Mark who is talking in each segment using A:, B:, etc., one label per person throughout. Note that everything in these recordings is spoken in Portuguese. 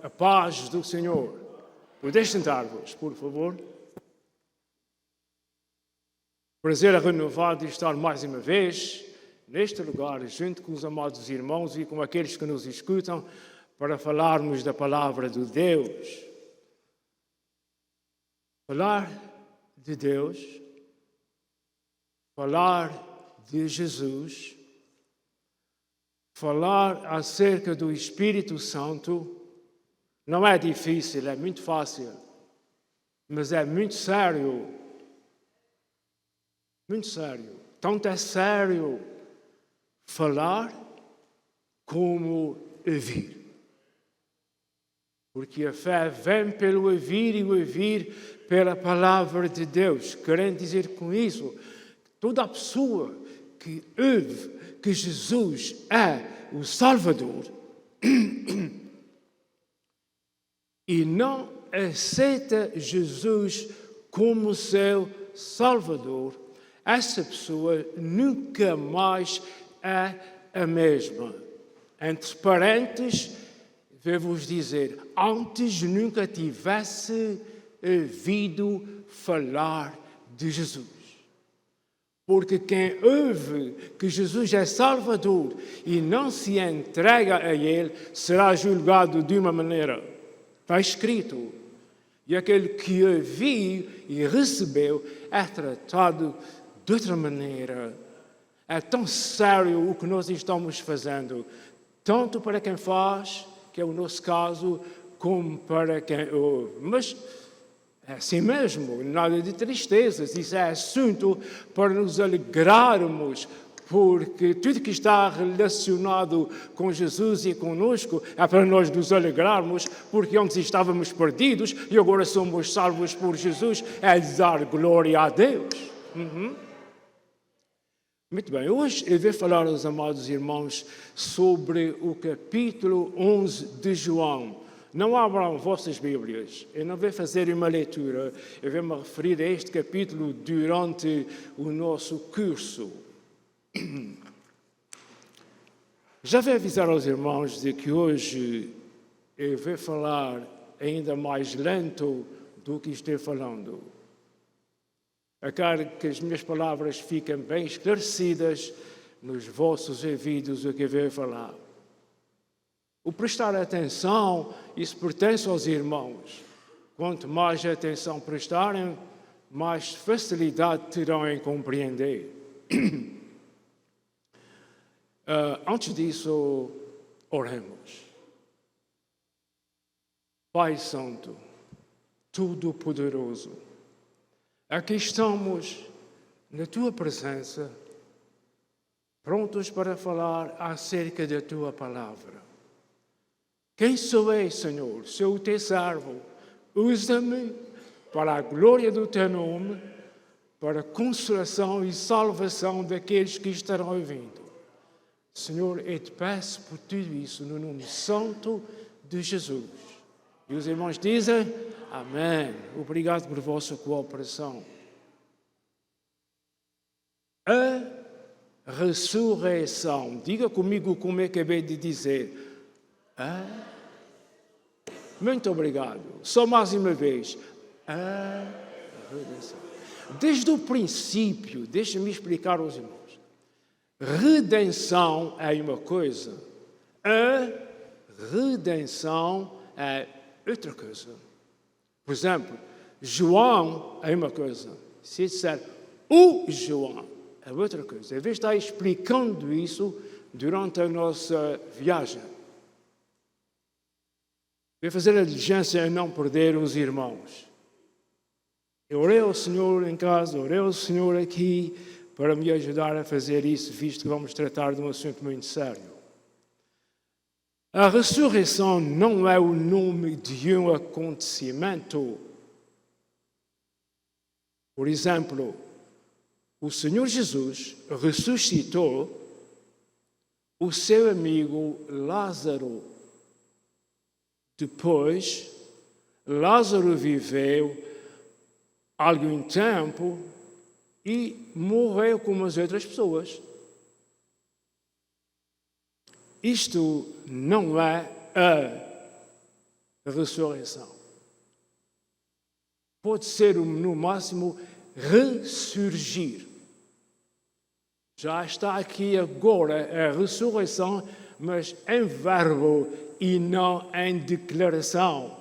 A: A paz do Senhor. Podeis sentar-vos, por favor. Prazer renovado de estar mais uma vez neste lugar, junto com os amados irmãos e com aqueles que nos escutam, para falarmos da palavra de Deus. Falar de Deus, falar de Jesus, falar acerca do Espírito Santo, não é difícil, é muito fácil, mas é muito sério. Muito sério. Tanto é sério falar como ouvir. Porque a fé vem pelo ouvir e o ouvir pela palavra de Deus. Querendo dizer com isso, toda a pessoa que ouve que Jesus é o Salvador e não aceita Jesus como seu Salvador, essa pessoa nunca mais é a mesma. Entre parênteses, devo-vos dizer, antes nunca tivesse ouvido falar de Jesus. Porque quem ouve que Jesus é Salvador e não se entrega a Ele, será julgado de uma maneira. Está escrito. E aquele que ouviu e recebeu é tratado de outra maneira. É tão sério o que nós estamos fazendo, tanto para quem faz, que é o nosso caso, como para quem ouve. Mas é assim mesmo, nada de tristezas. Isso é assunto para nos alegrarmos, porque tudo que está relacionado com Jesus e conosco é para nós nos alegrarmos, porque antes estávamos perdidos e agora somos salvos por Jesus, é dar glória a Deus. Muito bem, hoje eu vou falar aos amados irmãos sobre o capítulo 11 de João. Não abram vossas Bíblias, eu não vou fazer uma leitura, eu vou me referir a este capítulo durante o nosso curso. Já vou avisar aos irmãos de que hoje eu vou falar ainda mais lento do que estou falando. Eu quero que as minhas palavras fiquem bem esclarecidas nos vossos ouvidos o que eu vou falar. O prestar atenção, isso pertence aos irmãos. Quanto mais atenção prestarem, mais facilidade terão em compreender. Antes disso, oremos. Pai Santo, Todo-Poderoso, aqui estamos na Tua presença, prontos para falar acerca da Tua palavra. Quem sou eu, Senhor? Sou o Teu servo. Usa-me para a glória do Teu nome, para a consolação e salvação daqueles que estarão ouvindo. Senhor, eu te peço por tudo isso no nome santo de Jesus. E os irmãos dizem, amém. Obrigado por vossa cooperação. A ressurreição. Diga comigo como eu acabei de dizer. Muito obrigado. Só mais uma vez. A redenção. Desde o princípio, deixa-me explicar aos irmãos. Redenção é uma coisa, a redenção é outra coisa. Por exemplo, João é uma coisa. Se disser o João é outra coisa. Eu vou estar explicando isso durante a nossa viagem. Vou fazer a diligência em não perder os irmãos. Eu orei ao Senhor em casa, orei ao Senhor aqui, para me ajudar a fazer isso, visto que vamos tratar de um assunto muito sério. A ressurreição não é o nome de um acontecimento. Por exemplo, o Senhor Jesus ressuscitou o seu amigo Lázaro. Depois, Lázaro viveu algum tempo e morreu como as outras pessoas. Isto não é a ressurreição. Pode ser, no máximo, ressurgir. Já está aqui agora a ressurreição, mas em verbo e não em declaração.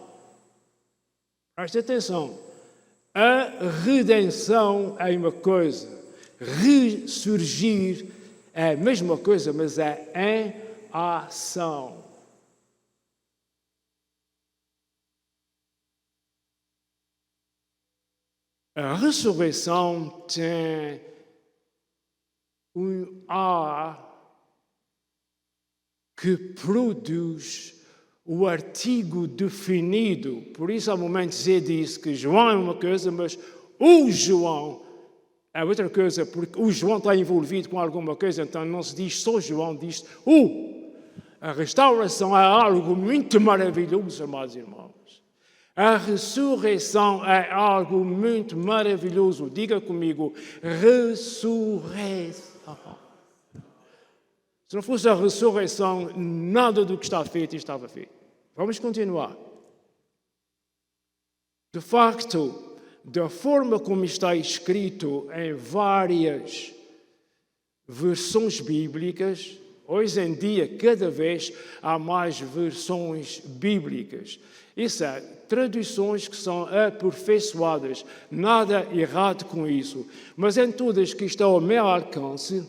A: Preste atenção. A redenção é uma coisa. Ressurgir é a mesma coisa, mas é em ação. A ressurreição tem um ar que produz o artigo definido. Por isso, há momentos, Zé disse que João é uma coisa, mas o João é outra coisa, porque o João está envolvido com alguma coisa, então não se diz só João, diz o. A restauração é algo muito maravilhoso, amados irmãos. A ressurreição é algo muito maravilhoso. Diga comigo, ressurreição. Se não fosse a ressurreição, nada do que está feito estava feito. Vamos continuar. De facto, da forma como está escrito em várias versões bíblicas, hoje em dia, cada vez há mais versões bíblicas. Isso é, traduções que são aperfeiçoadas. Nada errado com isso. Mas em todas que estão ao meu alcance,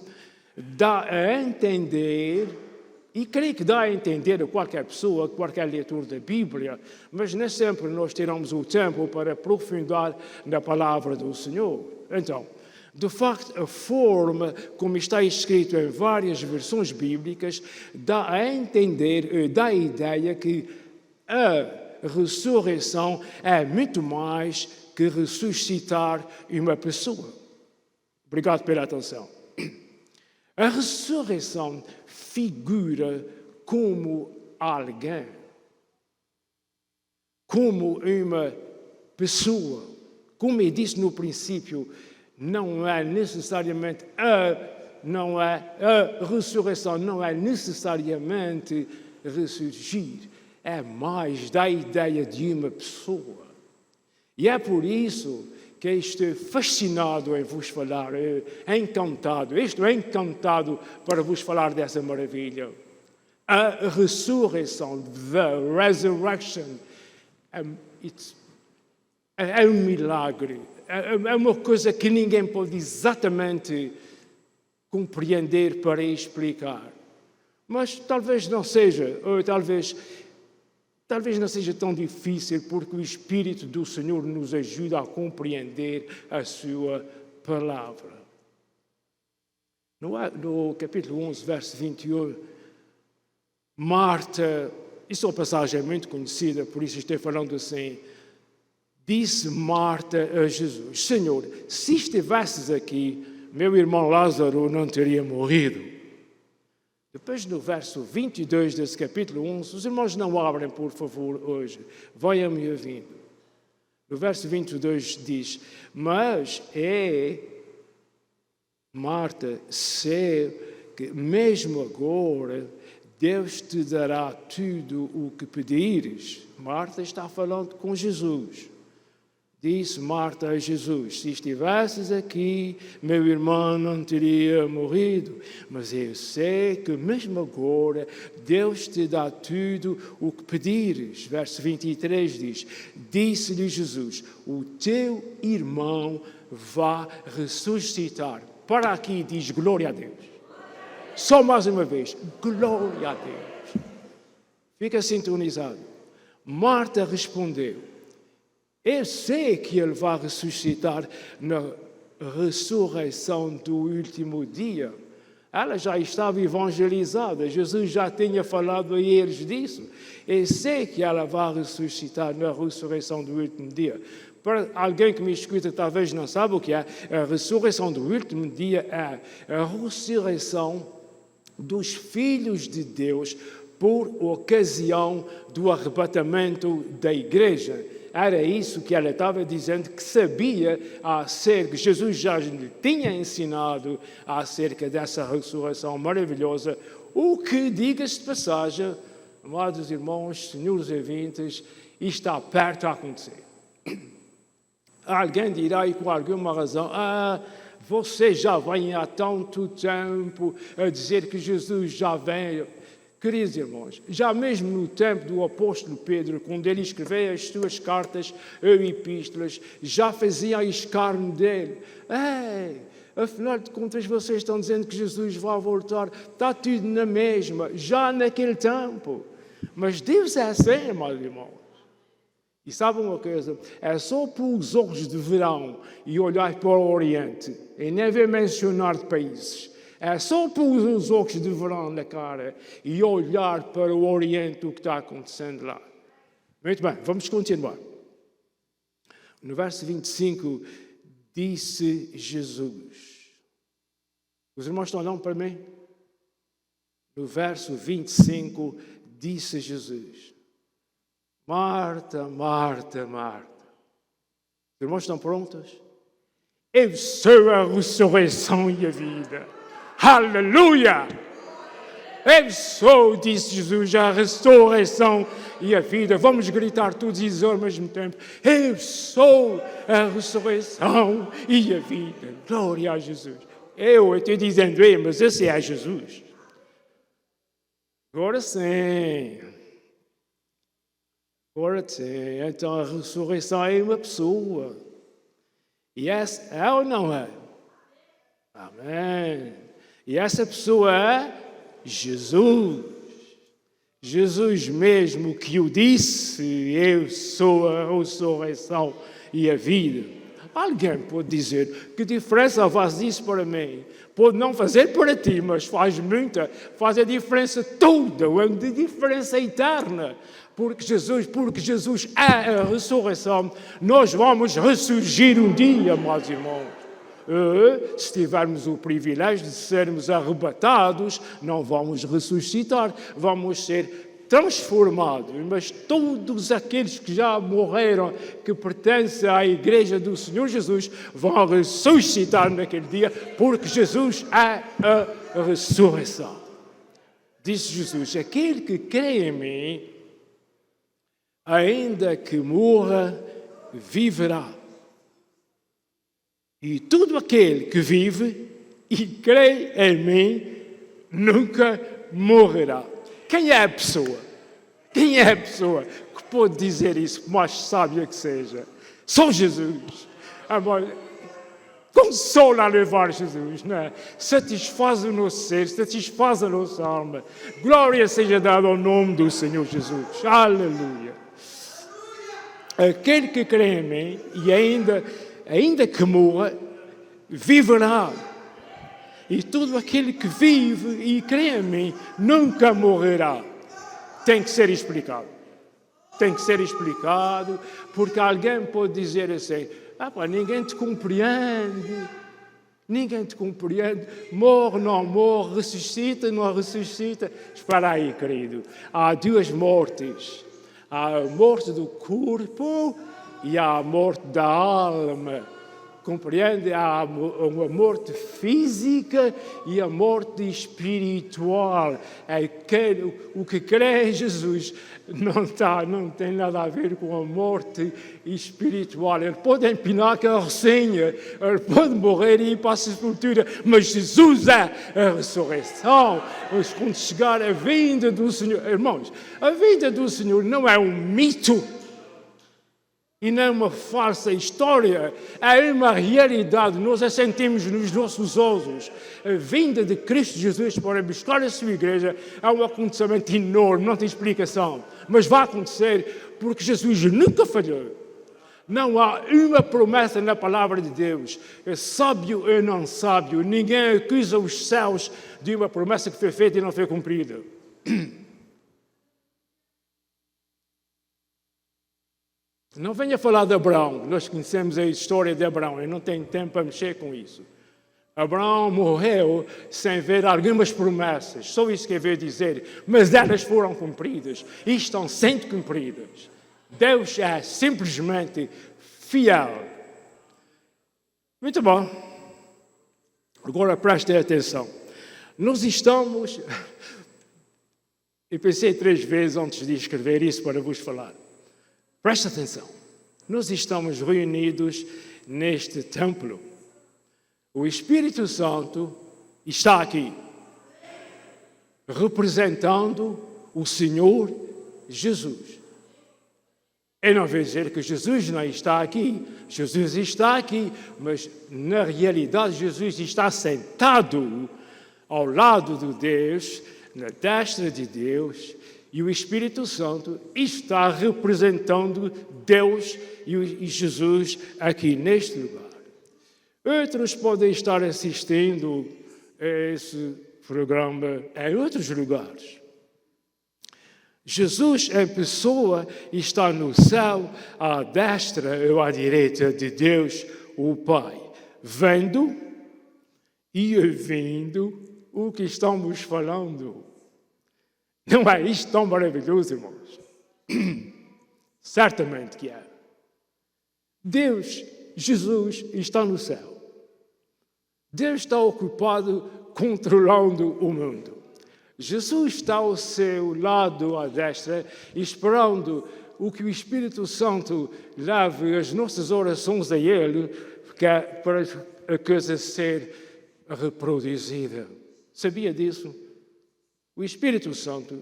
A: dá a entender, e creio que dá a entender a qualquer pessoa, qualquer leitor da Bíblia, mas nem sempre nós tiramos o tempo para aprofundar na palavra do Senhor. Então, de facto, a forma como está escrito em várias versões bíblicas dá a entender, dá a ideia que a ressurreição é muito mais que ressuscitar uma pessoa. Obrigado pela atenção. A ressurreição figura como alguém, como uma pessoa. Como eu disse no princípio, não é necessariamente a ressurreição não é necessariamente ressurgir. É mais da ideia de uma pessoa. E é por isso que estou fascinado em vos falar, encantado. Estou encantado para vos falar dessa maravilha. A ressurreição, the resurrection, é um milagre. É uma coisa que ninguém pode exatamente compreender para explicar. Mas talvez não seja, ou talvez não seja tão difícil, porque o Espírito do Senhor nos ajuda a compreender a sua palavra. No capítulo 11, verso 21, Marta, isso é uma passagem muito conhecida, por isso estou falando assim, disse Marta a Jesus, Senhor, se estivesses aqui, meu irmão Lázaro não teria morrido. Depois, no verso 22 desse capítulo 11, os irmãos não abrem, por favor, hoje. Venham-me ouvindo. No verso 22 diz, mas Marta, sei que mesmo agora Deus te dará tudo o que pedires. Marta está falando com Jesus. Disse Marta a Jesus, se estivesses aqui, meu irmão não teria morrido. Mas eu sei que mesmo agora, Deus te dá tudo o que pedires. Verso 23 diz, disse-lhe Jesus, o teu irmão vai ressuscitar. Para aqui diz, glória a Deus. Só mais uma vez, glória a Deus. Fica sintonizado. Marta respondeu, eu sei que ele vai ressuscitar na ressurreição do último dia. Ela já estava evangelizada, Jesus já tinha falado a eles disso. Eu sei que ela vai ressuscitar na ressurreição do último dia. Para alguém que me escuta, talvez não saiba o que é. A ressurreição do último dia é a ressurreição dos filhos de Deus por ocasião do arrebatamento da igreja. Era isso que ela estava dizendo, que sabia acerca, Jesus já lhe tinha ensinado acerca dessa ressurreição maravilhosa, o que, diga-se de passagem, amados irmãos, senhores ouvintes, E está perto a acontecer. Alguém dirá, e com alguma razão, você já vem há tanto tempo a dizer que Jesus já vem. Queridos irmãos, já mesmo no tempo do apóstolo Pedro, quando ele escreveu as suas cartas ou epístolas, já faziam escárnio dele. Afinal de contas, vocês estão dizendo que Jesus vai voltar. Está tudo na mesma, já naquele tempo. Mas Deus é assim, meus irmãos. E sabe uma coisa? É só pôr os olhos de verão e olhar para o Oriente. E nem vou mencionar de países. É só pôr os olhos de verão na cara e olhar para o Oriente o que está acontecendo lá. Muito bem, vamos continuar. No verso 25, disse Jesus. Os irmãos estão olhando para mim? No verso 25, disse Jesus. Marta, Marta, Marta. Os irmãos estão prontos? Eu sou a ressurreição e a vida. Aleluia! Eu sou, disse Jesus, a ressurreição e a vida. Vamos gritar todos e dizer ao mesmo tempo. Eu sou a ressurreição e a vida. Glória a Jesus. Eu estou dizendo, mas esse é Jesus. Agora sim. Agora sim. Então a ressurreição é uma pessoa. E essa é ou não é? Amém. E essa pessoa é Jesus. Jesus mesmo que o disse, eu sou a ressurreição e a vida. Alguém pode dizer, que diferença faz isso para mim? Pode não fazer para ti, mas faz muita, faz a diferença toda, uma diferença eterna. Porque Jesus é a ressurreição, nós vamos ressurgir um dia, meus irmãos. Se tivermos o privilégio de sermos arrebatados, não vamos ressuscitar, vamos ser transformados. Mas todos aqueles que já morreram, que pertencem à Igreja do Senhor Jesus, vão ressuscitar naquele dia, porque Jesus é a ressurreição. Disse Jesus, aquele que crê em mim, ainda que morra, viverá. E todo aquele que vive e crê em mim nunca morrerá. Quem é a pessoa? Quem é a pessoa que pode dizer isso, por mais sábia que seja? Só Jesus. Amor, consola a levar Jesus, não é? Satisfaz o nosso ser, satisfaz a nossa alma. Glória seja dada ao nome do Senhor Jesus. Aleluia. Aquele que crê em mim e ainda que morra, viverá. E todo aquele que vive e crê em mim nunca morrerá. Tem que ser explicado. Tem que ser explicado, porque alguém pode dizer assim, ninguém te compreende. Ninguém te compreende. Morre, não morre, ressuscita, não ressuscita. Espera aí, querido. Há duas mortes. Há a morte do corpo e há a morte da alma. Compreende? Há a morte física e a morte espiritual. O que crê em Jesus não tem nada a ver com a morte espiritual. Ele pode empinar a carrocinha, ele pode morrer e ir para a sepultura, mas Jesus é a ressurreição. Mas quando chegar a vinda do Senhor, irmãos, a vinda do Senhor não é um mito. E não é uma falsa história, é uma realidade. Nós a sentimos nos nossos ossos. A vinda de Cristo Jesus para buscar a sua igreja é um acontecimento enorme, não tem explicação. Mas vai acontecer porque Jesus nunca falhou. Não há uma promessa na palavra de Deus. É sábio ou não sábio. Ninguém acusa os céus de uma promessa que foi feita e não foi cumprida. Não venha falar de Abraão, nós conhecemos a história de Abraão, eu não tenho tempo para mexer com isso. Abraão morreu sem ver algumas promessas, só isso que eu vejo dizer, mas elas foram cumpridas e estão sendo cumpridas. Deus é simplesmente fiel. Muito bom. Agora prestem atenção. Nós estamos... Eu pensei 3 vezes antes de escrever isso para vos falar. Presta atenção. Nós estamos reunidos neste templo. O Espírito Santo está aqui, representando o Senhor Jesus. Eu não vou dizer que Jesus não está aqui. Jesus está aqui, mas na realidade Jesus está sentado ao lado de Deus, na destra de Deus, e o Espírito Santo está representando Deus e Jesus aqui neste lugar. Outros podem estar assistindo a esse programa em outros lugares. Jesus em pessoa está no céu, à destra ou à direita de Deus, o Pai, vendo e ouvindo o que estamos falando. Não é isto tão maravilhoso, irmãos? Certamente que é. Deus, Jesus, está no céu. Deus está ocupado controlando o mundo. Jesus está ao seu lado, à destra, esperando o que o Espírito Santo leve as nossas orações a Ele, para a coisa ser reproduzida. Sabia disso? O Espírito Santo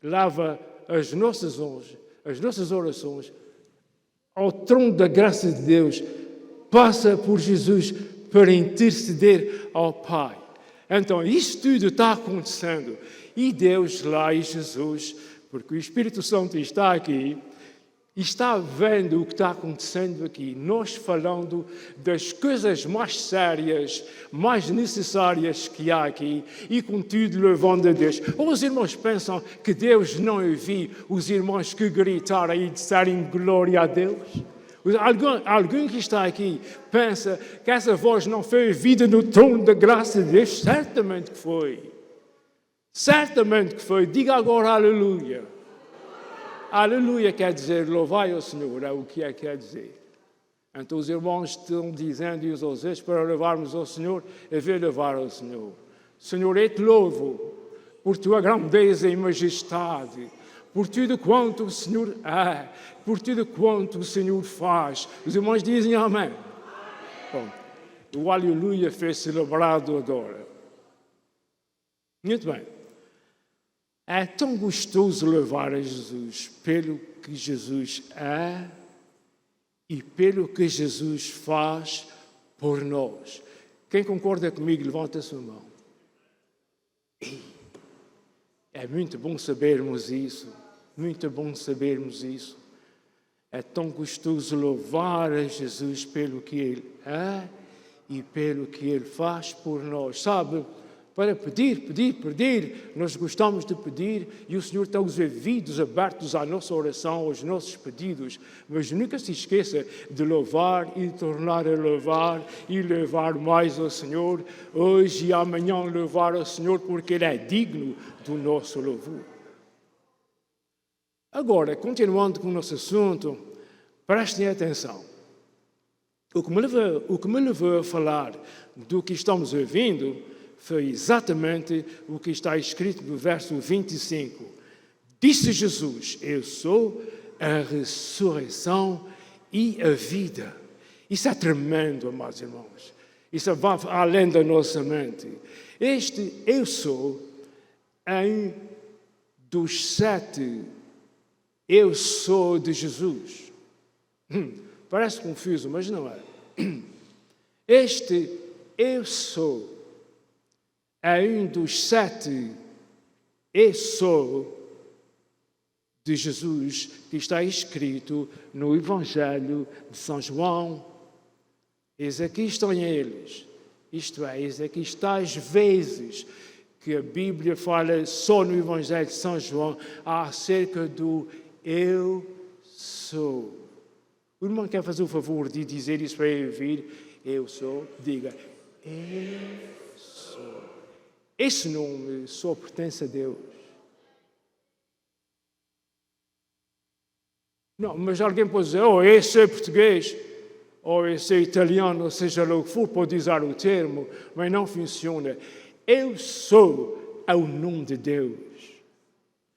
A: leva as nossas orações ao trono da graça de Deus, passa por Jesus para interceder ao Pai. Então, isso tudo está acontecendo. E Deus lá e Jesus, porque o Espírito Santo está aqui, está vendo o que está acontecendo aqui. Nós falando das coisas mais sérias, mais necessárias que há aqui, e contudo levando a Deus. Ou os irmãos pensam que Deus não ouviu os irmãos que gritaram e disseram glória a Deus? Alguém que está aqui pensa que essa voz não foi ouvida no trono da graça de Deus? Certamente que foi. Certamente que foi. Diga agora aleluia. Aleluia quer dizer louvai ao Senhor, é o que quer dizer. Então os irmãos estão dizendo uns aos outros para louvarmos ao Senhor, eu vou louvar ao Senhor. Senhor, eu te louvo por tua grandeza e majestade, por tudo quanto o Senhor é, por tudo quanto o Senhor faz. Os irmãos dizem amém. Bom, o aleluia foi celebrado agora. Muito bem. É tão gostoso louvar a Jesus pelo que Jesus é e pelo que Jesus faz por nós. Quem concorda comigo, levanta a sua mão. É muito bom sabermos isso. Muito bom sabermos isso. É tão gostoso louvar a Jesus pelo que Ele é e pelo que Ele faz por nós. Sabe, para pedir, nós gostamos de pedir e o Senhor tem os ouvidos abertos à nossa oração, aos nossos pedidos. Mas nunca se esqueça de louvar e tornar a louvar e louvar mais ao Senhor. Hoje e amanhã louvar ao Senhor porque Ele é digno do nosso louvor. Agora, continuando com o nosso assunto, prestem atenção. O que me levou a falar do que estamos ouvindo foi exatamente o que está escrito no verso 25. Disse Jesus, eu sou a ressurreição e a vida. Isso é tremendo, amados irmãos. Isso vai além da nossa mente. Este eu sou é um dos 7 eu sou de Jesus. Parece confuso, mas não é. Este eu sou é um dos 7 eu sou de Jesus que está escrito no Evangelho de São João. Eis aqui estão eles. Isto é, eis aqui está as vezes que a Bíblia fala só no Evangelho de São João acerca do eu sou. O irmão quer fazer o favor de dizer isso para eu ouvir? Eu sou. Diga, eu sou. Esse nome só pertence a Deus. Não, mas alguém pode dizer, esse é português, ou esse é italiano, ou seja lá o que for, pode usar o termo, mas não funciona. Eu sou é o nome de Deus.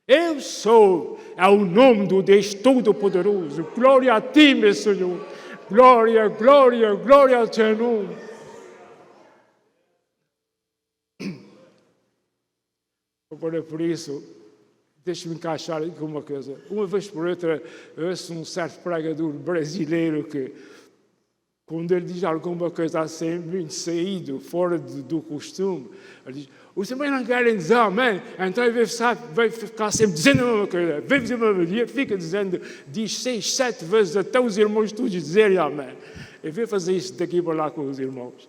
A: Eu sou, é o nome do Deus Todo-Poderoso. Glória a ti, meu Senhor. Glória, glória, glória ao teu nome. Agora, por isso, deixa-me encaixar aqui uma coisa. Uma vez por outra, eu ouço um certo pregador brasileiro que, quando ele diz alguma coisa assim, muito saído, fora do costume, ele diz: os irmãos não querem dizer amém, então vai ficar sempre dizendo a mesma coisa. Vem dizer a mesma dia, fica dizendo, diz 6, 7 vezes até os irmãos todos dizerem amém. Eu vou fazer isso daqui para lá com os irmãos.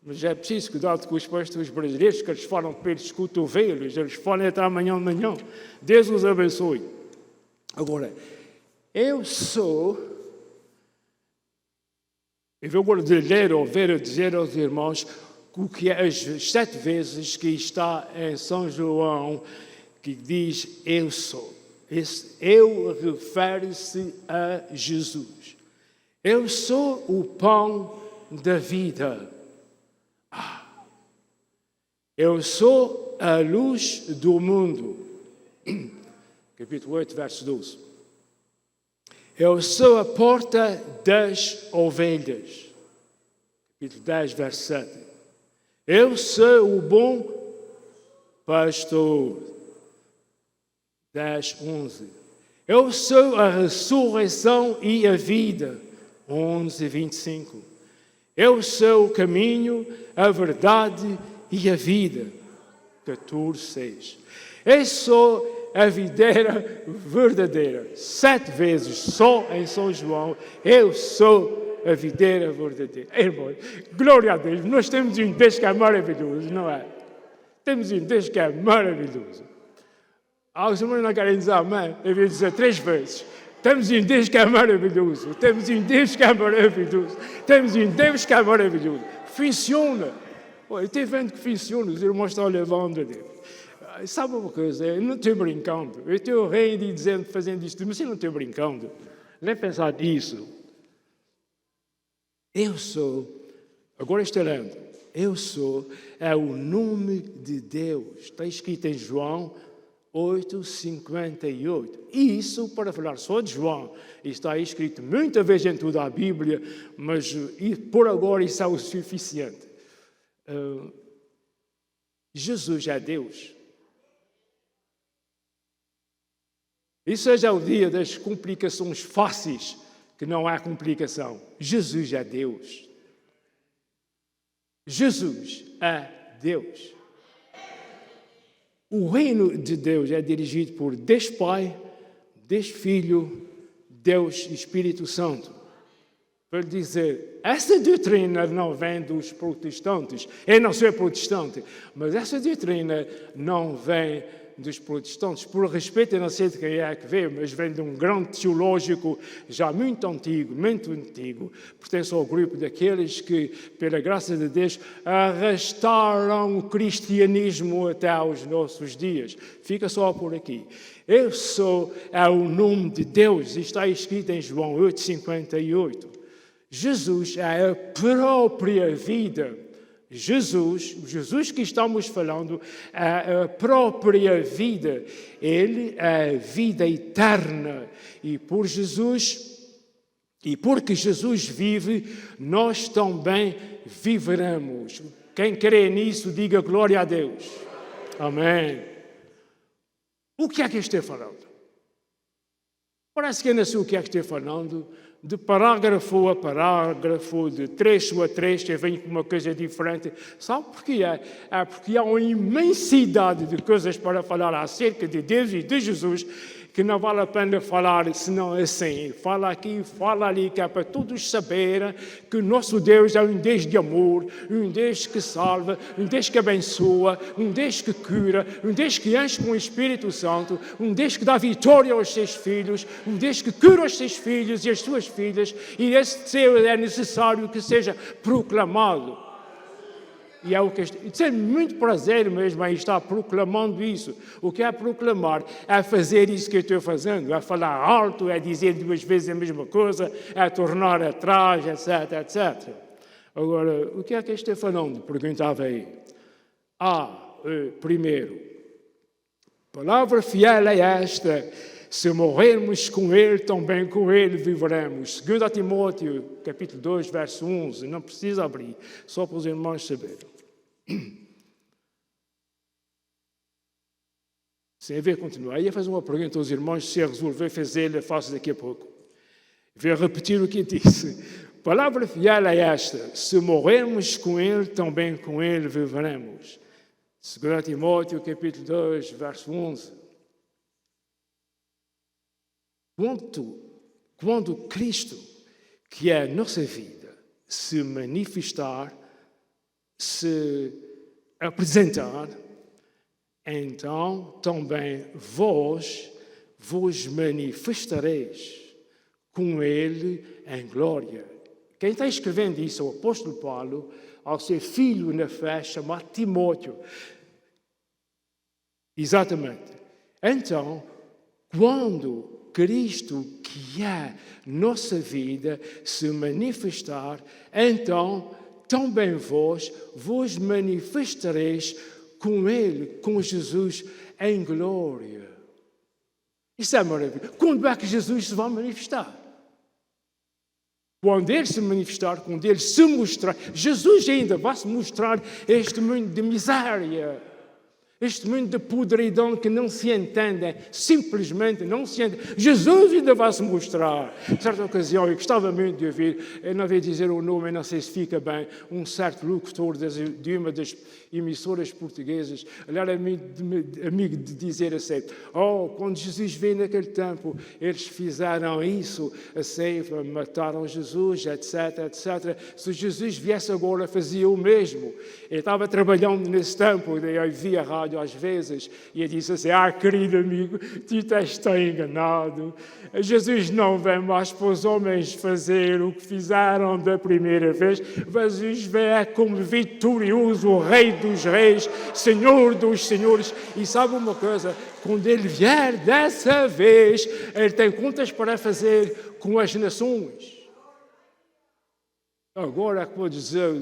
A: Mas é preciso cuidado com os pastores brasileiros, que eles falam pelos cotovelos, eles falam até amanhã de manhã. Deus os abençoe. Agora, eu vou agora ler ou ver dizer aos irmãos o que é as 7 vezes que está em São João, que diz eu sou. Esse eu refere-se a Jesus. Eu sou o pão da vida. Eu sou a luz do mundo. Capítulo 8, verso 12. Eu sou a porta das ovelhas. Capítulo 10, verso 7. Eu sou o bom pastor. 10, 11. Eu sou a ressurreição e a vida. 11, 25. Eu sou o caminho, a verdade e a vida. 14, 6. Eu sou a videira verdadeira. 7 vezes, só em São João, eu sou a videira verdadeira. Irmãos, glória a Deus, nós temos um Deus que é maravilhoso, não é? Temos um Deus que é maravilhoso. Os irmãos não querem dizer amém, eu vou dizer 3 vezes. Temos um Deus que é maravilhoso. Temos um Deus que é maravilhoso. Temos um Deus que é maravilhoso. Funciona. Eu estou vendo que funciona. Os irmãos estão levando a Deus. Sabe uma coisa? Eu não estou brincando. Eu estou rindo e dizendo, fazendo isto, mas eu não estou brincando. Nem pensar nisso. Eu sou, agora estou lendo, eu sou, é o nome de Deus. Está escrito em João 8:58. E isso para falar só de João. Está escrito muitas vezes em toda a Bíblia, mas por agora isso é o suficiente. Jesus é Deus. Isso hoje é o dia das complicações fáceis, que não há complicação. Jesus é Deus. Jesus é Deus. O reino de Deus é dirigido por Deus Pai, Deus Filho, Deus Espírito Santo. Para dizer, essa doutrina não vem dos protestantes. Eu não sou protestante, mas essa doutrina não vem dos protestantes. Por respeito, eu não sei de quem é que veio, mas vem de um grande teológico já muito antigo, pertence ao grupo daqueles que, pela graça de Deus, arrastaram o cristianismo até aos nossos dias. Fica só por aqui. Eu sou, é o nome de Deus, está escrito em João 8:58. Jesus é a própria vida. Jesus que estamos falando, é a própria vida. Ele é a vida eterna. E por Jesus, e porque Jesus vive, nós também viveremos. Quem crê nisso, diga glória a Deus. Amém. O que é que eu estou falando? Parece que eu não sei o que é que estou falando. De parágrafo a parágrafo, de trecho a trecho, eu venho com uma coisa diferente. Sabe porquê? É porque há uma imensidade de coisas para falar acerca de Deus e de Jesus, que não vale a pena falar senão assim. Fala aqui, fala ali, que é para todos saberem que o nosso Deus é um Deus de amor, um Deus que salva, um Deus que abençoa, um Deus que cura, um Deus que enche com o Espírito Santo, um Deus que dá vitória aos seus filhos, um Deus que cura os seus filhos e as suas filhas, e esse Deus é necessário que seja proclamado. E é o que tem muito prazer mesmo em estar proclamando isso. O que é proclamar? É fazer isso que eu estou fazendo, é falar alto, é dizer 2 vezes a mesma coisa, é tornar atrás, etc, etc. Agora, o que é que eu estou falando? Perguntava aí. Primeiro, Palavra fiel é esta: se morrermos com Ele, também com Ele viveremos. 2 Timóteo, capítulo 2, verso 11. Não precisa abrir, só para os irmãos saberem. Sem ver continuar. Ia fazer uma pergunta aos irmãos, se resolver fazer, faço daqui a pouco. Vou repetir o que disse. Palavra fiel é esta: se morrermos com Ele, também com Ele viveremos. 2 Timóteo, capítulo 2, verso 11. Quando Cristo, que é a nossa vida, se manifestar, se apresentar, então também vos manifestareis com Ele em glória. Quem está escrevendo isso é o apóstolo Paulo, ao seu filho na fé, chamado Timóteo. Exatamente. Então, quando Cristo, que é nossa vida, se manifestar, então também vos manifestareis com Ele, com Jesus, em glória. Isso é maravilhoso. Quando é que Jesus se vai manifestar? Quando Ele se manifestar, quando Ele se mostrar, Jesus ainda vai se mostrar este mundo de miséria, este mundo de podridão que não se entende, simplesmente não se entende. Jesus ainda vai se mostrar. Em certa ocasião, eu gostava muito de ouvir, eu não vou dizer o nome, não sei se fica bem, um certo locutor de uma das emissoras portuguesas, ele era amigo de dizer assim: quando Jesus veio naquele tempo, eles fizeram isso, assim, mataram Jesus, etc, etc. Se Jesus viesse agora, fazia o mesmo. Ele estava trabalhando nesse tempo, eu via a rádio às vezes, e ele disse assim: querido amigo, tu estás tão enganado. Jesus não vem mais para os homens fazer o que fizeram da primeira vez. Jesus vem como vitorioso, o Rei dos Reis, Senhor dos Senhores. E sabe uma coisa? Quando Ele vier dessa vez, Ele tem contas para fazer com as nações. Agora é que vou dizer,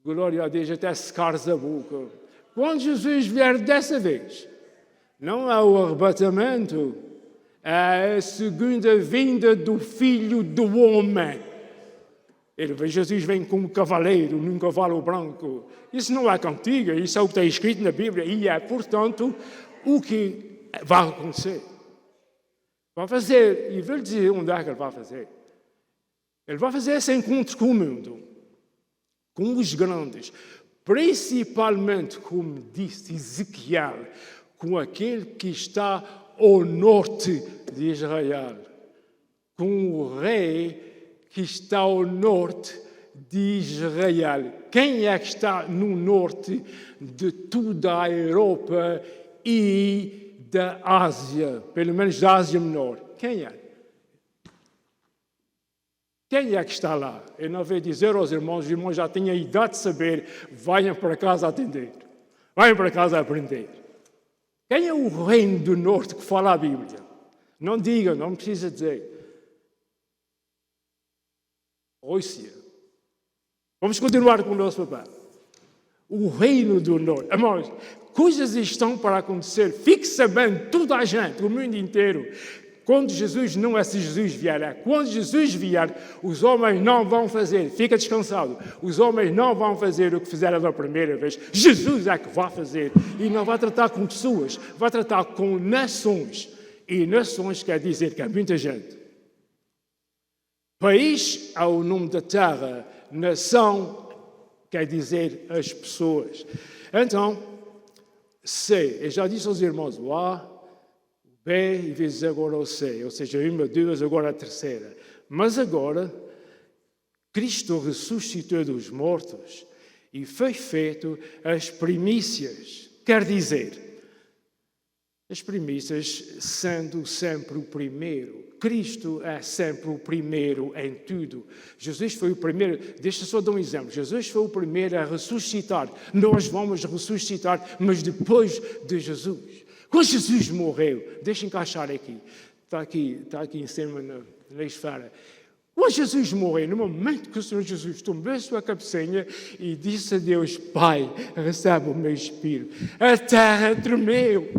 A: glória a Deus, até secares a boca. Quando Jesus vier dessa vez, não é o arrebatamento, é a segunda vinda do Filho do Homem. Jesus vem como cavaleiro, num cavalo branco. Isso não é cantiga, isso é o que está escrito na Bíblia. E é, portanto, o que vai acontecer. Vai fazer, e vou lhe dizer onde é que Ele vai fazer. Ele vai fazer esse encontro com o mundo, com os grandes, principalmente, como disse Ezequiel, com aquele que está ao norte de Israel, com o rei que está ao norte de Israel. Quem é que está no norte de toda a Europa e da Ásia, pelo menos da Ásia Menor? Quem é? Quem é que está lá? Eu não vou dizer aos irmãos, os irmãos já têm a idade de saber, venham para casa atender, venham para casa aprender. Quem é o reino do norte que fala a Bíblia? Não diga, não precisa dizer. Rússia. Vamos continuar com o nosso papel. O reino do norte. Irmãos, coisas estão para acontecer. Fique sabendo, toda a gente, o mundo inteiro. Quando Jesus, não é se Jesus vier, é quando Jesus vier, os homens não vão fazer, fica descansado, os homens não vão fazer o que fizeram da primeira vez. Jesus é que vai fazer, e não vai tratar com pessoas, vai tratar com nações. E nações quer dizer que é muita gente. País é o nome da terra, nação quer dizer as pessoas. Então, C, eu já disse aos irmãos, o A, B e vezes agora o C, ou seja, uma, duas, agora a terceira. Mas agora, Cristo ressuscitou dos mortos e foi feito as primícias. Quer dizer, as primícias sendo sempre o primeiro. Cristo é sempre o primeiro em tudo. Jesus foi o primeiro, deixa só dar um exemplo. Jesus foi o primeiro a ressuscitar. Nós vamos ressuscitar, mas depois de Jesus. Quando Jesus morreu, deixa encaixar aqui. Está aqui em cima na esfera. Quando Jesus morreu, no momento que o Senhor Jesus tomou a sua cabecinha e disse a Deus, Pai, recebe o meu espírito. A terra tremeu.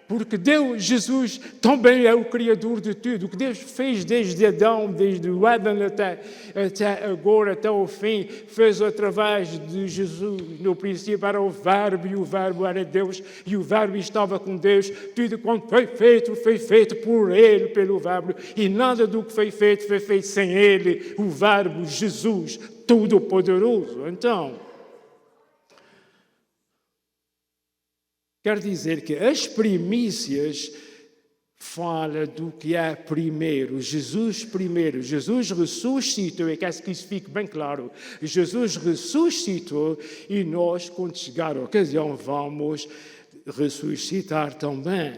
A: Porque Deus, Jesus, também é o Criador de tudo. O que Deus fez desde Adão, desde o Adão até agora, até o fim, fez através de Jesus. No princípio era o Verbo, e o Verbo era Deus, e o Verbo estava com Deus. Tudo quanto foi feito por Ele, pelo Verbo. E nada do que foi feito sem Ele, o Verbo, Jesus, Todo-Poderoso. Então, quer dizer que as primícias falam do que é primeiro. Jesus ressuscitou, e quero que isso fique bem claro. Jesus ressuscitou e nós, quando chegar a ocasião, vamos ressuscitar também.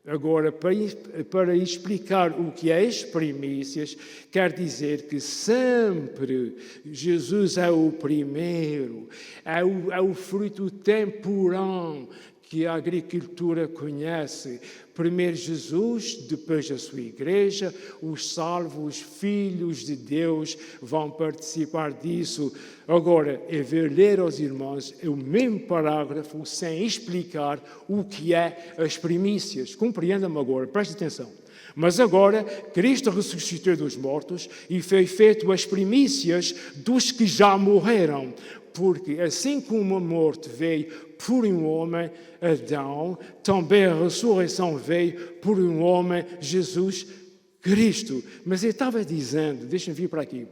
A: Agora, para explicar o que é as primícias, quer dizer que sempre Jesus é o primeiro, é o fruto temporal que a agricultura conhece. Primeiro Jesus, depois a sua igreja, os salvos, filhos de Deus vão participar disso. Agora, é ver ler aos irmãos o mesmo parágrafo sem explicar o que é as primícias. Compreendam-me agora, prestem atenção. Mas agora, Cristo ressuscitou dos mortos e foi feito as primícias dos que já morreram. Porque assim como a morte veio por um homem, Adão, também a ressurreição veio por um homem, Jesus Cristo. Mas ele estava dizendo, deixem-me vir para aqui, ele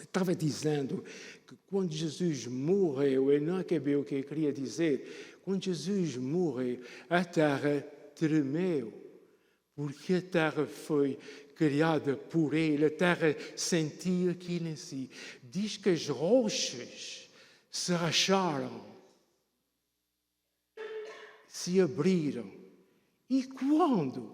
A: estava dizendo que quando Jesus morreu, ele não acabou o que ele queria dizer. Quando Jesus morreu, a terra tremeu, porque a terra foi criada por ele, a terra sentia aquilo em si. Diz que as rochas se racharam, se abriram. E quando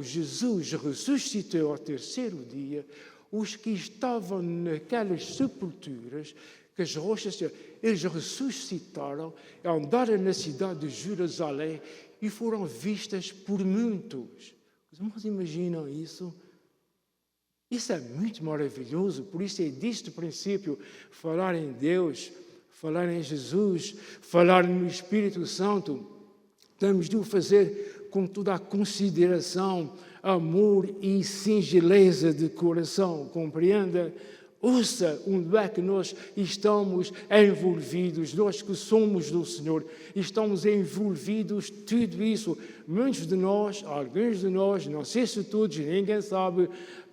A: Jesus ressuscitou ao terceiro dia, os que estavam naquelas sepulturas, que as rochas, eles ressuscitaram, andaram na cidade de Jerusalém e foram vistas por muitos. Os irmãos imaginam isso? Isso é muito maravilhoso, por isso é desde o princípio falar em Deus, falar em Jesus, falar no Espírito Santo. Temos de o fazer com toda a consideração, amor e singeleza de coração, compreenda? Ouça onde é que nós estamos envolvidos, nós que somos do Senhor, estamos envolvidos, tudo isso. Muitos de nós, alguns de nós, não sei se todos, ninguém sabe,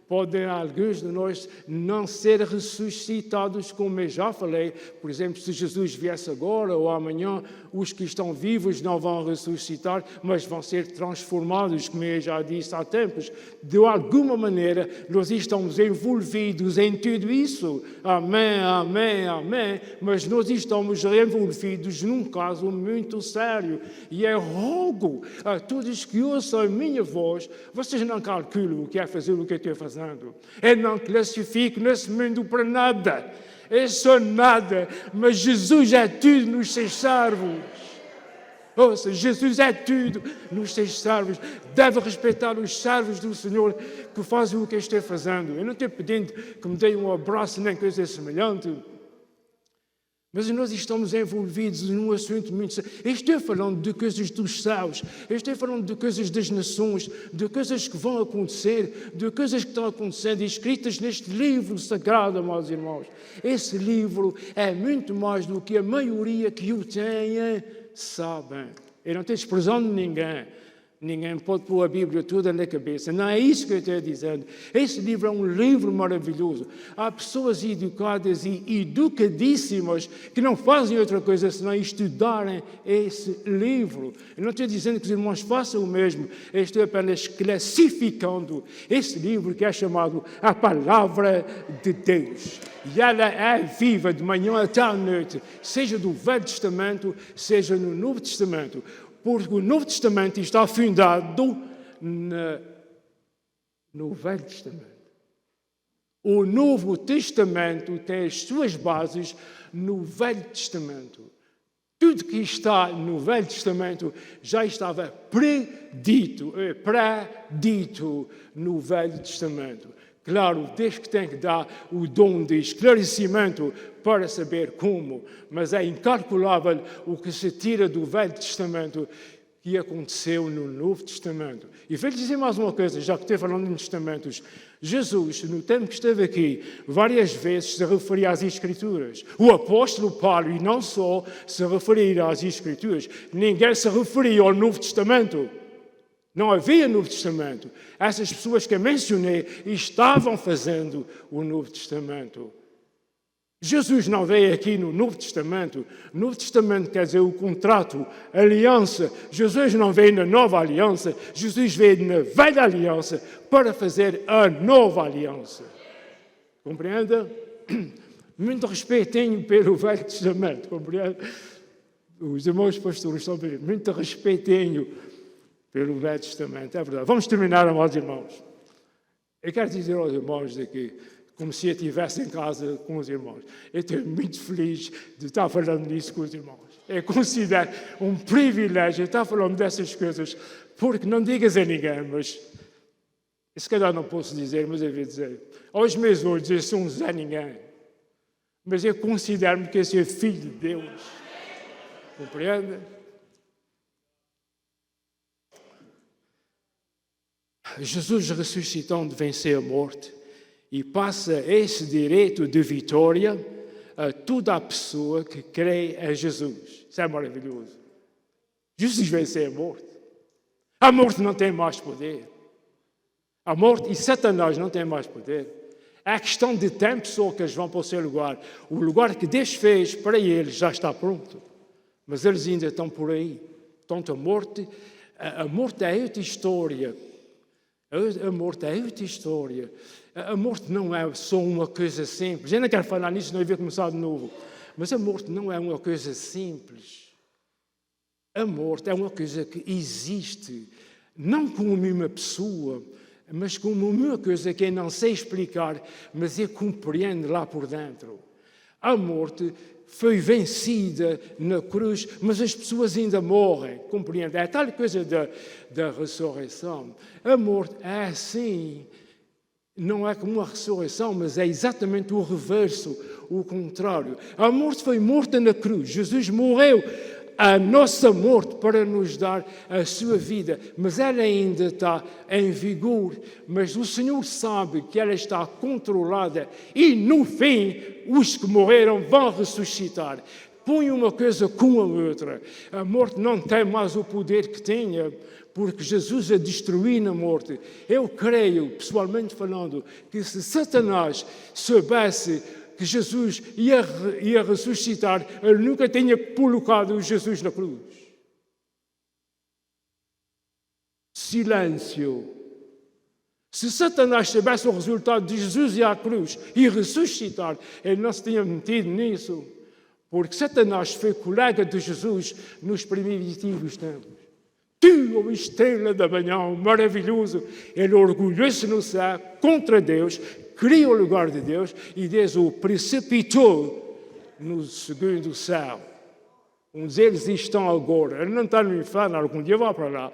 A: podem alguns de nós não ser ressuscitados, como eu já falei. Por exemplo, se Jesus viesse agora ou amanhã, os que estão vivos não vão ressuscitar, mas vão ser transformados, como eu já disse há tempos. De alguma maneira, nós estamos envolvidos em tudo isso. Amém, amém, amém. Mas nós estamos envolvidos num caso muito sério. E eu rogo a todos que ouçam a minha voz, vocês não calculam o que é fazer o que eu estou fazendo. Eu não classifico nesse mundo para nada. Eu sou nada, mas Jesus é tudo nos seus servos. Ouça, Jesus é tudo nos seus servos. Deve respeitar os servos do Senhor que fazem o que eu estou fazendo. Eu não estou pedindo que me deem um abraço nem coisa semelhante. Mas nós estamos envolvidos num assunto muito sério. Eu estou falando de coisas dos céus, eu estou falando de coisas das nações, de coisas que vão acontecer, de coisas que estão acontecendo, escritas neste livro sagrado, meus irmãos. Esse livro é muito mais do que a maioria que o tenha sabem. Eu não tenho desprezão de ninguém. Ninguém pode pôr a Bíblia toda na cabeça. Não é isso que eu estou dizendo. Esse livro é um livro maravilhoso. Há pessoas educadas e educadíssimas que não fazem outra coisa senão estudarem esse livro. Eu não estou dizendo que os irmãos façam o mesmo. Eu estou apenas classificando esse livro que é chamado a Palavra de Deus. E ela é viva de manhã até à noite, seja do Velho Testamento, seja no Novo Testamento. Porque o Novo Testamento está fundado no Velho Testamento. O Novo Testamento tem as suas bases no Velho Testamento. Tudo que está no Velho Testamento já estava predito no Velho Testamento. Claro, Deus que tem que dar o dom de esclarecimento para saber como, mas é incalculável o que se tira do Velho Testamento, que aconteceu no Novo Testamento. E vou-lhe dizer mais uma coisa, já que estou falando de testamentos. Jesus, no tempo que esteve aqui, várias vezes se referia às Escrituras. O apóstolo Paulo, e não só, se referia às Escrituras. Ninguém se referia ao Novo Testamento. Não havia Novo Testamento. Essas pessoas que eu mencionei estavam fazendo o Novo Testamento. Jesus não veio aqui no Novo Testamento. Novo Testamento quer dizer o contrato, a aliança. Jesus não veio na nova aliança. Jesus veio na velha aliança para fazer a nova aliança. Compreende? Muito respeito tenho pelo Velho Testamento. Compreende? Os irmãos pastores estão bem. Muito respeito tenho pelo Velho Testamento. É verdade. Vamos terminar, amados irmãos. Eu quero dizer aos irmãos daqui, como se eu estivesse em casa com os irmãos. Eu estou muito feliz de estar falando nisso com os irmãos. Eu considero um privilégio estar falando dessas coisas, porque não digas a ninguém, mas se calhar não posso dizer, mas eu vou dizer. Aos meus olhos eu sou um Zé Ninguém, mas eu considero-me que eu sou filho de Deus. Compreende? Jesus ressuscitando venceu a morte e passa esse direito de vitória a toda a pessoa que crê em Jesus. Isso é maravilhoso. Jesus venceu a morte. A morte não tem mais poder. A morte e Satanás não têm mais poder. É questão de tempo só que eles vão para o seu lugar. O lugar que Deus fez para eles já está pronto. Mas eles ainda estão por aí. Tanto a morte é outra história. A morte é outra história. A morte não é só uma coisa simples. Eu não quero falar nisso, não devia começar de novo. Mas a morte não é uma coisa simples. A morte é uma coisa que existe, não como uma pessoa, mas como uma coisa que eu não sei explicar, mas eu compreendo lá por dentro. A morte foi vencida na cruz, mas as pessoas ainda morrem, compreende? É tal coisa da ressurreição. A morte é assim, não é como uma ressurreição, mas é exatamente o reverso, o contrário. A morte foi morta na cruz. Jesus morreu a nossa morte para nos dar a sua vida, mas ela ainda está em vigor. Mas o Senhor sabe que ela está controlada e, no fim, os que morreram vão ressuscitar. Põe uma coisa com a outra. A morte não tem mais o poder que tinha, porque Jesus a destruiu na morte. Eu creio, pessoalmente falando, que se Satanás soubesse que Jesus ia ressuscitar, ele nunca tinha colocado Jesus na cruz. Silêncio. Se Satanás soubesse o resultado de Jesus ir à cruz e ressuscitar, ele não se tinha metido nisso, porque Satanás foi colega de Jesus nos primitivos tempos. Tu, a estrela da manhã, maravilhoso, ele orgulhou-se no céu contra Deus, criou o lugar de Deus e Deus o precipitou no segundo céu. Uns deles estão agora. Ele não está no inferno, algum dia vai para lá.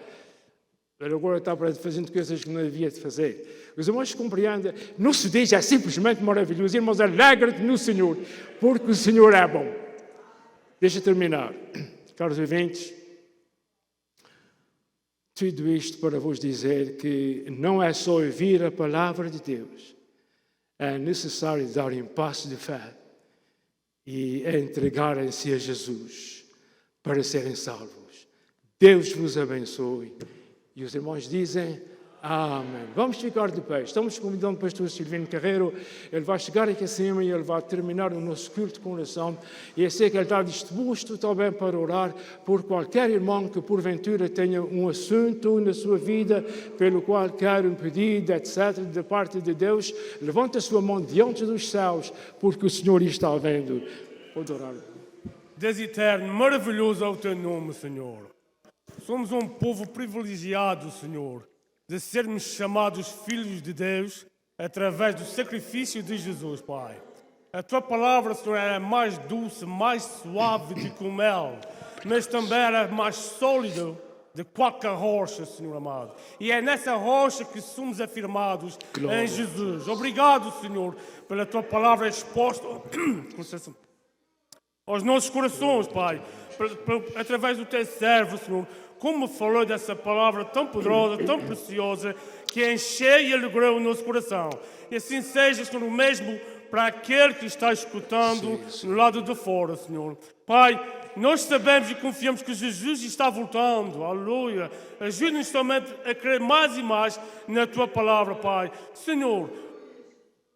A: Ele agora está fazendo coisas que não devia de fazer. Os irmãos compreendem. Nosso Deus é simplesmente maravilhoso. Irmãos, alegra-te no Senhor, porque o Senhor é bom. Deixa eu terminar. Caros ouvintes, tudo isto para vos dizer que não é só ouvir a palavra de Deus. É necessário dar um passo de fé e entregarem-se a Jesus para serem salvos. Deus vos abençoe. E os irmãos dizem amém. Vamos ficar de pé. Estamos convidando o pastor Silvino Carreiro. Ele vai chegar aqui acima e ele vai terminar o nosso culto com oração. E eu sei que ele está disposto também para orar por qualquer irmão que porventura tenha um assunto na sua vida pelo qual quer um pedido, etc., da parte de Deus. Levanta a sua mão diante dos céus, porque o Senhor está vendo. Pode orar.
B: Deus eterno, maravilhoso é o teu nome, Senhor. Somos um povo privilegiado, Senhor, de sermos chamados filhos de Deus através do sacrifício de Jesus, Pai. A tua palavra, Senhor, era mais doce, mais suave do que o mel, mas também era mais sólido de qualquer rocha, Senhor amado. E é nessa rocha que somos afirmados em Jesus. Obrigado, Senhor, pela tua palavra exposta aos nossos corações, Pai, através do teu servo, Senhor, como falou dessa palavra tão poderosa, tão preciosa, que encheu e alegrou o nosso coração. E assim seja, Senhor, o mesmo para aquele que está escutando no lado de fora, Senhor. Pai, nós sabemos e confiamos que Jesus está voltando, aleluia. Ajuda-nos somente a crer mais e mais na Tua palavra, Pai. Senhor,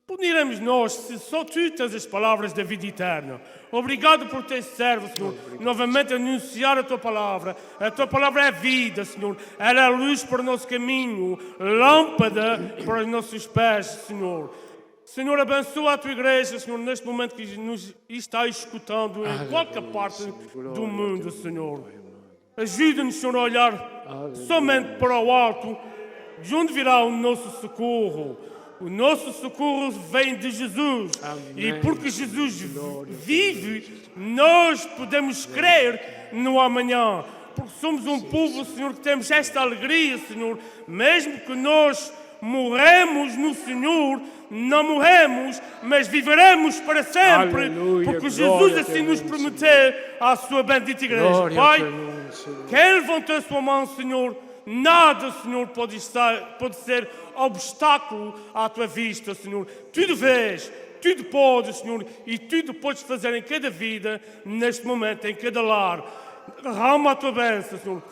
B: puniremos nós se só Tu tens as palavras da vida eterna. Obrigado por ter servo, Senhor, novamente anunciar a Tua palavra. A Tua palavra é vida, Senhor. Ela é luz para o nosso caminho, lâmpada para os nossos pés, Senhor. Senhor, abençoa a Tua igreja, Senhor, neste momento que nos está escutando em qualquer parte do mundo, Senhor. Ajuda-nos, Senhor, a olhar somente para o alto, de onde virá o nosso socorro. O nosso socorro vem de Jesus. E porque Jesus vive, nós podemos crer no amanhã. Porque somos um povo, Senhor, que temos esta alegria, Senhor, mesmo que nós morremos no Senhor, não morremos, mas viveremos para sempre.
A: Aleluia,
B: porque Jesus
A: glória
B: assim
A: a
B: nos
A: Deus,
B: prometeu à sua bendita igreja.
A: Glória
B: Pai,
A: a Deus, Senhor.
B: quem levantou a sua mão, Senhor, nada, Senhor, pode ser obstáculo à tua vista, Senhor. Tudo vês, tudo podes, Senhor, e tudo podes fazer em cada vida, neste momento, em cada lar. Derrama a tua bênção, Senhor.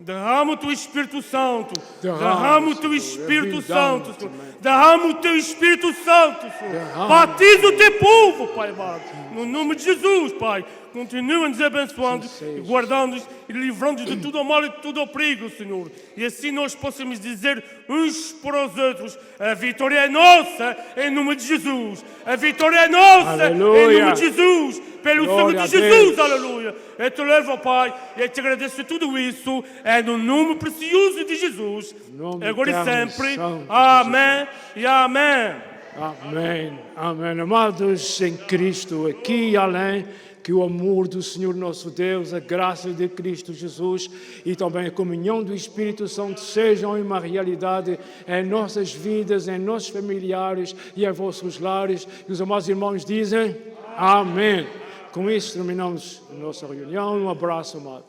B: Derrama o Teu Espírito Santo. Derrama o Teu Espírito Santo, Senhor. Derrama o Teu Espírito Santo, Senhor. Batiza o Teu povo, Pai amado. No nome de Jesus, Pai. Continua-nos abençoando e guardando-nos e livrando-nos de tudo o mal e de tudo o perigo, Senhor. E assim nós possamos dizer uns para os outros: a vitória é nossa em nome de Jesus. A vitória é nossa
A: Aleluia.
B: em nome de Jesus. Pelo
A: Glória
B: sangue de
A: a
B: Jesus,
A: Deus.
B: aleluia. Eu te levo, Pai, e eu te agradeço tudo isso. É no nome precioso de Jesus.
A: Nome
B: Agora e
A: eterno,
B: sempre.
A: santo de
B: Amém e amém.
A: Amém, amém. Amados em Cristo, aqui e além, que o amor do Senhor nosso Deus, a graça de Cristo Jesus e também a comunhão do Espírito Santo sejam uma realidade em nossas vidas, em nossos familiares e em vossos lares. E os amados irmãos dizem amém. Com isso terminamos a nossa reunião. Um abraço, amado.